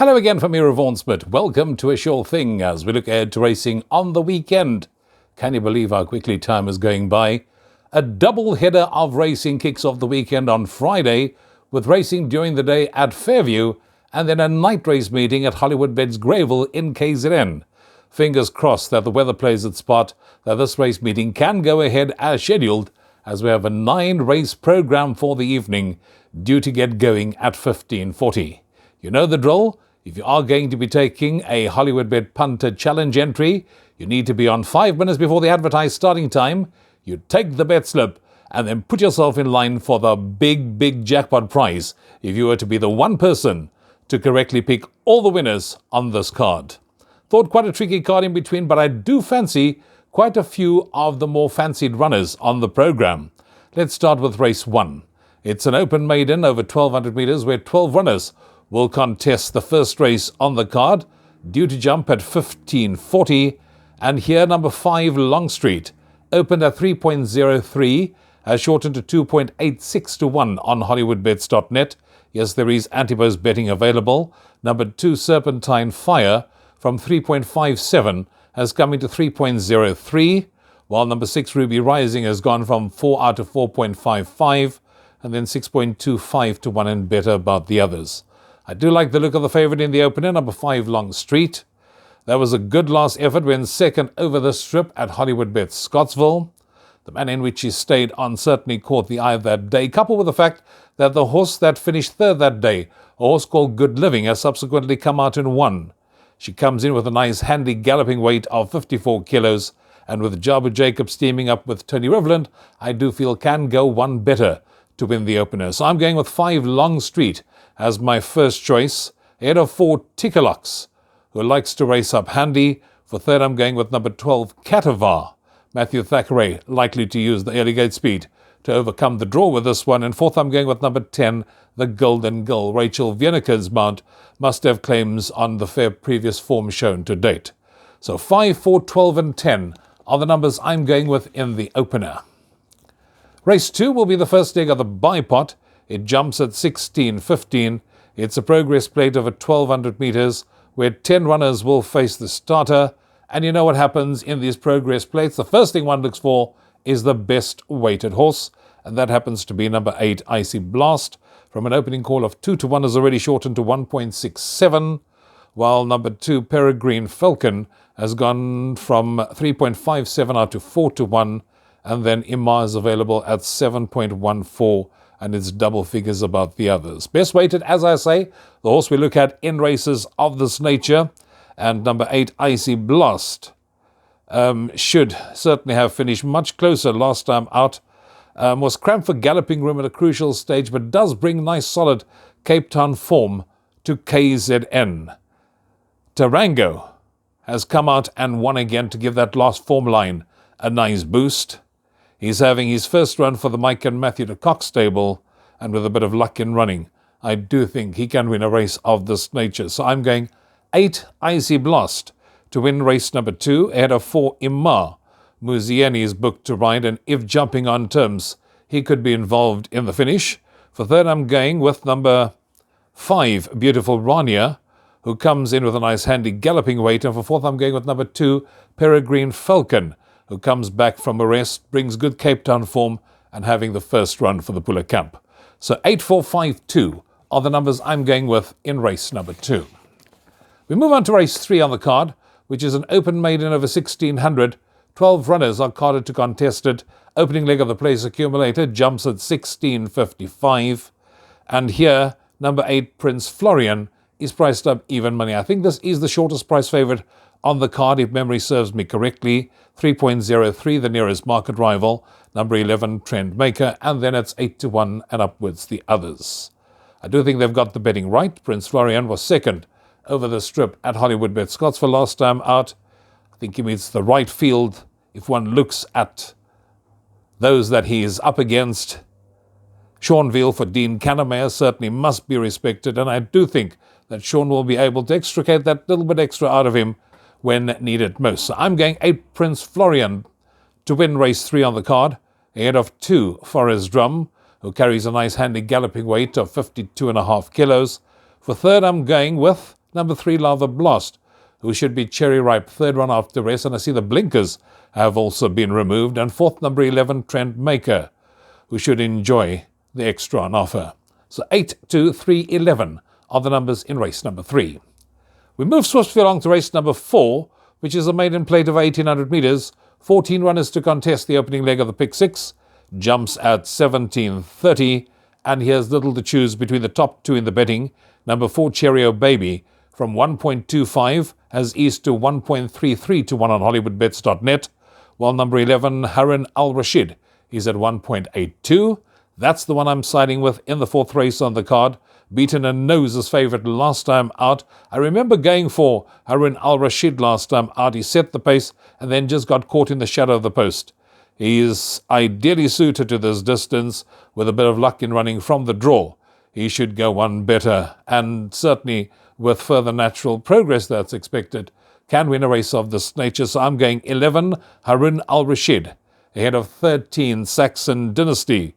Hello again from me, Rouvaun Smit. Welcome to A Sure Thing as we look ahead to racing on the weekend. Can you believe how quickly time is going by? A double header of racing kicks off the weekend on Friday with racing during the day at Fairview and then a night race meeting at Hollywoodbets Greyville in KZN. Fingers crossed that the weather plays its part, that this race meeting can go ahead as scheduled, as we have a 9-race program for the evening due to get going at 15:40. You know the drill. If you are going to be taking a Hollywoodbet Punter Challenge entry, you need to be on 5 minutes before the advertised starting time. You take the bet slip and then put yourself in line for the big jackpot prize if you were to be the one person to correctly pick all the winners on this card. Thought quite a tricky card in between, but I do fancy quite a few of the more fancied runners on the program. Let's start with race 1. It's an open maiden over 1,200 meters where 12 runners will contest the first race on the card, due to jump at 15:40. And here number 5 Longstreet opened at 3.03, has shortened to 2.86 to 1 on Hollywoodbets.net. Yes, there is Antibos betting available. Number 2 Serpentine Fire from 3.57 has come into 3.03, while number 6 Ruby Rising has gone from 4 out to 4.55, and then 6.25 to 1 and better about the others. I do like the look of the favourite in the opener, number 5 Longstreet. That was a good last effort when second over the strip at Hollywoodbets Scottsville. The manner in which he stayed on certainly caught the eye of that day, coupled with the fact that the horse that finished third that day, a horse called Good Living, has subsequently come out and won. She comes in with a nice handy galloping weight of 54 kilos, and with Jabu Jacobs teaming up with Tony Rivland, I do feel can go one better to win the opener. So I'm going with 5 Longstreet as my first choice, ahead of 4 Tickerlocks, who likes to race up handy. For third, I'm going with number 12 Catavar. Matthew Thackeray likely to use the early gate speed to overcome the draw with this one. And fourth, I'm going with number 10, the Golden Gull. Rachel Vienneker's mount must have claims on the fair previous form shown to date. So 5, 4, 12 and 10 are the numbers I'm going with in the opener. Race 2 will be the first leg of the bipot. It jumps at 16:15. It's a progress plate over 1,200 meters where 10 runners will face the starter. And you know what happens in these progress plates. The first thing one looks for is the best weighted horse, and that happens to be number 8, Icy Blast. From an opening call of 2 to 1 has already shortened to 1.67, while number 2, Peregrine Falcon, has gone from 3.57 out to 4 to 1, and then Imar is available at 7.14, and it's double figures about the others. Best weighted, as I say, the horse we look at in races of this nature, and number 8, Icy Blast, should certainly have finished much closer last time out. Was cramped for galloping room at a crucial stage, but does bring nice solid Cape Town form to KZN. Tarango has come out and won again to give that last form line a nice boost. He's having his first run for the Mike and Matthew de Kock stable, and with a bit of luck in running, I do think he can win a race of this nature. So I'm going 8, Icy Blast, to win race number 2, ahead of 4, Imar. Muzieni is booked to ride, and if jumping on terms, he could be involved in the finish. For third, I'm going with number 5, Beautiful Rania, who comes in with a nice handy galloping weight. And for fourth, I'm going with number 2, Peregrine Falcon, who comes back from a rest, brings good Cape Town form, and having the first run for the Puller Camp. So 8, 4, 5, 2 are the numbers I'm going with in race number 2. We move on to race 3 on the card, which is an open maiden over 1,600. 12 runners are carded to contest it. Opening leg of the place accumulator jumps at 16:55. And here, number 8, Prince Florian, is priced up even money. I think this is the shortest price favourite on the card, if memory serves me correctly. 3.03, the nearest market rival. Number 11, Trend Maker. And then it's 8 to 1 and upwards the others. I do think they've got the betting right. Prince Florian was second over the strip at Hollywoodbets Scottsville last time out. I think he meets the right field if one looks at those that he is up against. Sean Veal for Dean Cannemeyer certainly must be respected, and I do think that Sean will be able to extricate that little bit extra out of him when needed most. So I'm going 8, Prince Florian, to win race 3 on the card, ahead of 2, Forest Drum, who carries a nice handy galloping weight of 52.5 kilos. For third, I'm going with number 3, Lava Blast, who should be cherry ripe, third run after rest, and I see the blinkers have also been removed, and fourth, number 11, Trend Maker, who should enjoy the extra on offer. So 8, 2, 3, 11 are the numbers in race number 3. We move swiftly along to race number 4, which is a maiden plate of 1,800 metres, 14 runners to contest the opening leg of the pick 6, jumps at 17.30, and here's little to choose between the top 2 in the betting. Number 4, Cheerio Baby, from 1.25 has eased to 1.33 to 1 on Hollywoodbets.net, while number 11, Harun Al-Rashid, is at 1.82. That's the one I'm siding with in the 4th race on the card. Beaten and knows his favourite last time out. I remember going for Harun Al-Rashid last time out. He set the pace and then just got caught in the shadow of the post. He is ideally suited to this distance. With a bit of luck in running from the draw, he should go one better, and certainly with further natural progress that's expected, can win a race of this nature. So I'm going 11, Harun Al-Rashid, ahead of 13, Saxon Dynasty,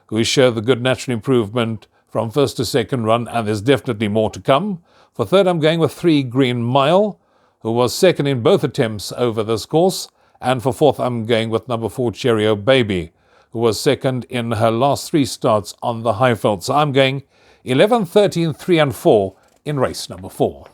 who showed the good natural improvement from first to second run, and there's definitely more to come. For third, I'm going with 3, Green Mile, who was second in both attempts over this course. And for fourth, I'm going with number 4, Cheerio Baby, who was second in her last 3 starts on the Highveld. So I'm going 11, 13, 3 and 4 in race number 4.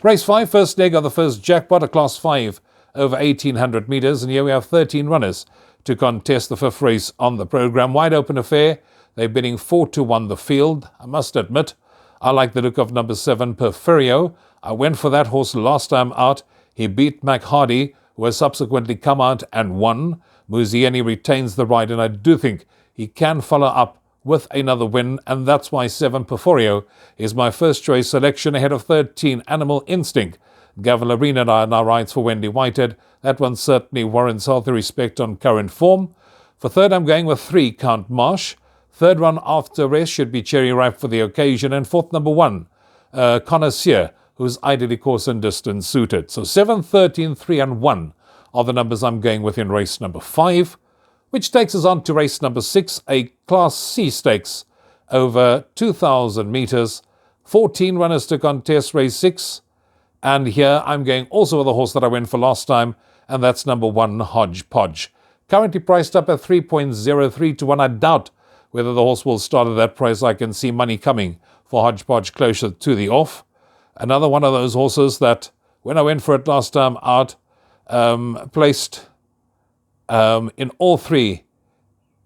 Race 5, first leg of the first jackpot, a class 5 over 1,800 metres. And here we have 13 runners to contest the 5th race on the programme. Wide open affair. They're bidding 4 to 1 the field. I must admit, I like the look of number 7, Perferio. I went for that horse last time out. He beat Mac Hardy, who has subsequently come out and won. Muzieni retains the ride, and I do think he can follow up with another win, and that's why 7, Perferio is my first choice selection ahead of 13, Animal Instinct. Gavilarina now rides for Wendy Whitehead. That one certainly warrants healthy respect on current form. For third, I'm going with 3, Count Marsh. Third run after rest should be cherry ripe for the occasion. And fourth, number 1, Connoisseur, who's ideally course and distance suited. So 7, 13, 3 and 1 are the numbers I'm going with in race number 5, which takes us on to race number 6, a Class C stakes over 2,000 metres. 14 runners to contest race 6. And here I'm going also with the horse that I went for last time, and that's number 1, Hodgepodge. Currently priced up at 3.03 to 1. I doubt whether the horse will start at that price. I can see money coming for Hodgepodge closer to the off. Another one of those horses that, when I went for it last time out, placed in all 3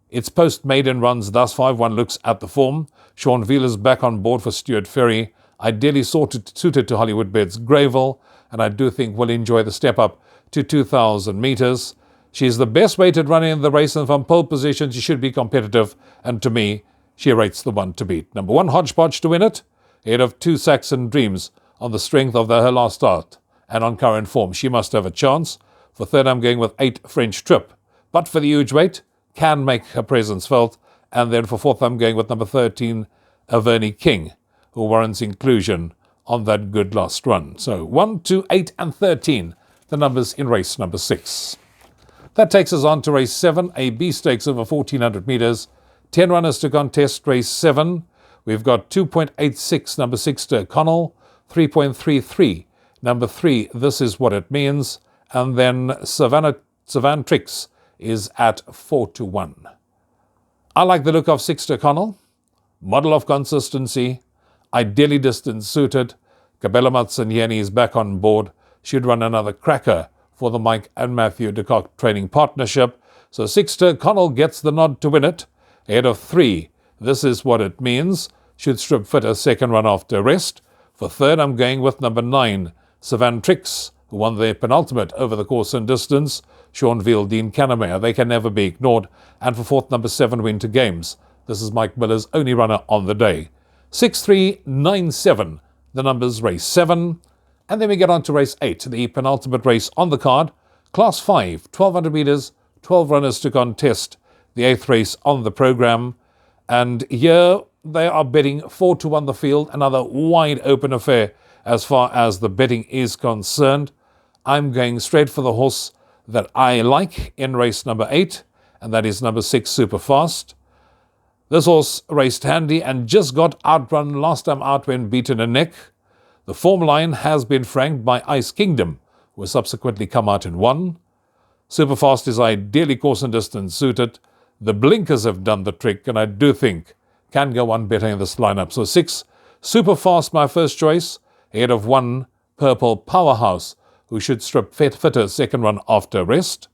its post-maiden runs thus far. One looks at the form. Sean Veal is back on board for Stuart Ferry, ideally suited to Hollywoodbets Greyville, and I do think will enjoy the step up to 2,000 metres. She's the best weighted runner in the race, and from pole position she should be competitive, and to me, she rates the one to beat. Number 1, Hodgepodge to win it, ahead of 2, Saxon Dreams, on the strength of her last start, and on current form. She must have a chance. For third, I'm going with 8, French Trip, but for the huge weight, can make her presence felt. And then for fourth, I'm going with number 13, Averny King, who warrants inclusion on that good last run. So 1, 2, 8 and 13, the numbers in race number 6. That takes us on to race 7, a B stakes over 1,400 metres. 10 runners to contest race 7. We've got 2.86, number 6, Connell, 3.33, number 3, This Is What It Means, and then Savannah Tricks is at 4 to 1. I like the look of 6, Connell, model of consistency, ideally distance suited. Cabela Matsanyeni is back on board, should run another cracker for the Mike and Matthew de Kock training partnership. So 6, Connell gets the nod to win it, ahead of 3, This Is What It Means, should strip fit a second run after rest. For third, I'm going with number 9, Savannah Tricks, who won their penultimate over the course and distance. Sean Veal, Dean Canamere, they can never be ignored. And for fourth, number 7, Winter Games. This is Mike Miller's only runner on the day. 6, 3, 9, 7, the numbers race 7. And then we get on to race 8, the penultimate race on the card. Class 5, 1,200 metres, 12 runners to contest the 8th race on the programme. And here they are betting 4 to 1 the field, another wide open affair as far as the betting is concerned. I'm going straight for the horse that I like in race number 8, and that is number 6, Superfast. This horse raced handy and just got outrun last time out when beaten a neck. The form line has been franked by Ice Kingdom, who has subsequently come out and won. Superfast is ideally course and distance suited. The blinkers have done the trick, and I do think can go one better in this lineup. So 6, Superfast, my first choice, ahead of 1, Purple Powerhouse, who should strip fitter second run after rest.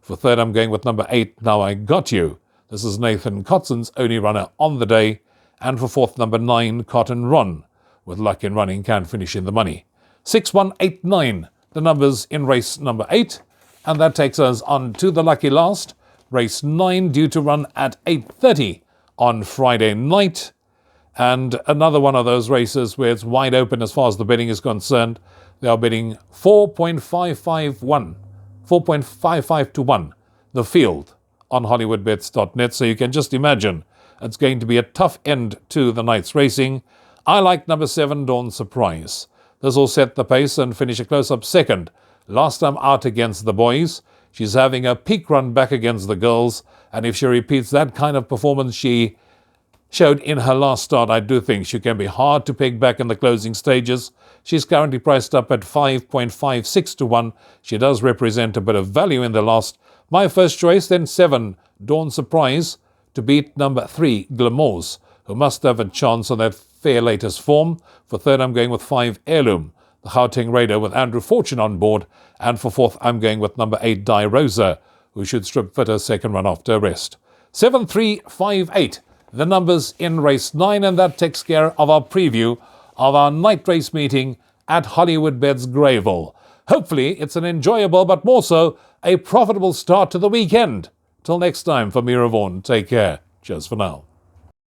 For third, I'm going with number 8, Now I Got You. This is Nathan Cotson's only runner on the day. And for fourth, number 9, Cotton Ron, with luck in running, can finish in the money. 6, 1, 8, 9, the numbers in race number 8. And that takes us on to the lucky last, race 9, due to run at 8:30 on Friday night. And another one of those races where it's wide open as far as the betting is concerned. They are bidding 4.55 to 1, the field, on Hollywoodbets.net. So you can just imagine it's going to be a tough end to the night's racing. I like number 7, Dawn Surprise. This will set the pace and finish a close-up second. Last time out against the boys. She's having a peak run back against the girls. And if she repeats that kind of performance she showed in her last start, I do think she can be hard to peg back in the closing stages. She's currently priced up at 5.56 to 1. She does represent a bit of value in the last. My first choice, then 7, Dawn Surprise, to beat number 3, Glamours, who must have a chance on that fair latest form. For third, I'm going with 5, Heirloom, the Gauteng Raider with Andrew Fortune on board. And for fourth, I'm going with number 8, Die Rosa, who should strip fitter second run after rest. 7, 3, 5, 8. The numbers in race 9, and that takes care of our preview of our night race meeting at Hollywoodbets Greyville. Hopefully it's an enjoyable, but more so, a profitable start to the weekend. Till next time, for me, Rouvaun, take care. Cheers for now.